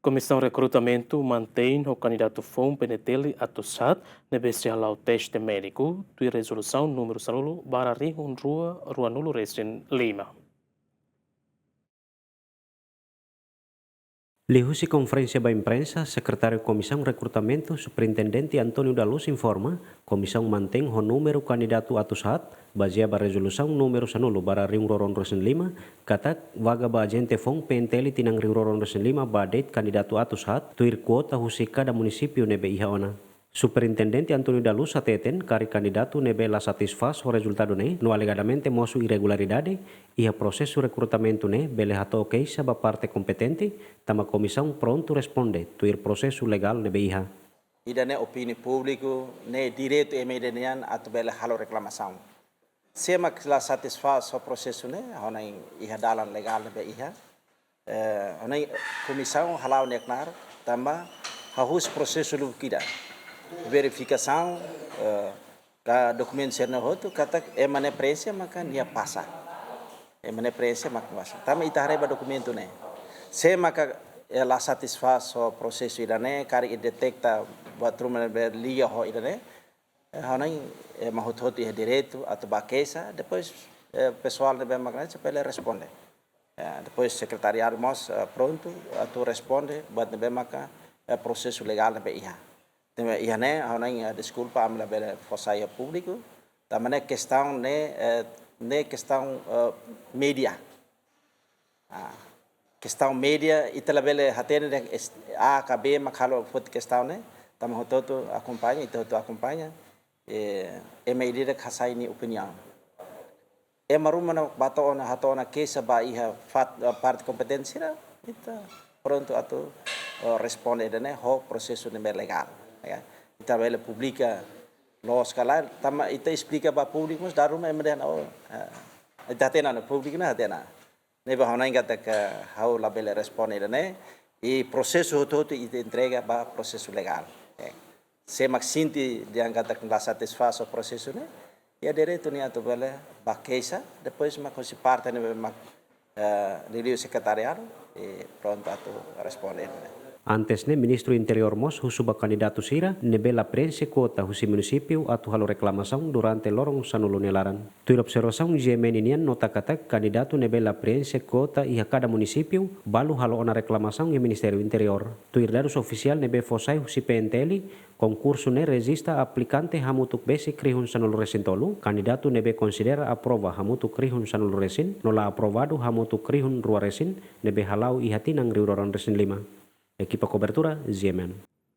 Komisaun rekrutamentu mantein o kandidatu foun PNTL atusat nebesse hala'o teste médiku, tuir rezolusaun número salulu bara rihun rua nulu resin 5. Lihusi conferência da imprensa, secretário Komisaun Rekrutamentu, Superintendente Antônio da Luz informa, Komisaun mantém o número kandidatu atusat, baseado na rezolusaun número sanulu bara ring roron resen 5, katak vaga ba agente foun PNTL tinang ring roron resen 5 ba date kandidatu atusat, tuir kuota husi kada munisipio nebe ihaona. Superintendente Antônio da Luz ateten kari kandidatu nebe la satisfaz o resultado ne no alegadamente mosu irregularidade e a processo recrutamento ne bele hato queixa ba parte competente tama comissão pronto responde tuir processo legal nebe iha. Ida ne opini público ne direito e medenian atu bele halo reclamação. Sema que la satisfaz o processo ne hona iha dalan legal nebe iha. Hona comissão hala'o neknar tama hahus processo lu kida. Verificação da documento serna hotu kata emane prensa maka dia passa emane prensa maka passa tama itareba documento ne se maka ela satisfaz o processo idane kari detecta batruma liga ho idane hanai mahut e direito atau baquesa depois pessoal de maka pele responde depois secretariado mos pronto atau responde bat de maka processo legal be iha. Ia ne a desculpa amla bela fosaia público também questão ne questão média questão média e tela bela hatene a KB makalo foto questão ne também todo acompanha todo acompanha e medida que sai ni opinião e maruma na batona hatona kesa ba iha parte competência então pronto atau responde ne ho processo ne legal. Ita bela publica lo skala tama ita explica ba público mas darum emden ita tena no público na tena ne ba hona ingata ka how la bela responde ne e processo todo ita entrega ba processo legal se maxinti de angata que la satisfaz o processo ne e direito ne ato bela ba queixa depois ma cosi parte ne ma líder secretariado e pronto ato responde Antes ne ministro interior mos husuba kandidatu sira nebela prensa kota husi município atu halo reclamação durante lorong sanulu nelaran. Tuir observação GMN inian nota katak kandidatu nebela prensa kota iha cada município balu halo ona reclamação e Ministério Interior. Tuir dados oficial nebe fosai husi PNTL concurso ne resista aplicante hamutuk besi krihun sanulu resin tolu kandidatu nebe considera aprova hamutuk krihun sanulu resin nola aprovado hamutuk krihun rua resin nebe halau iha tinang riuroran resin 5. Equipa cobertura, GMN.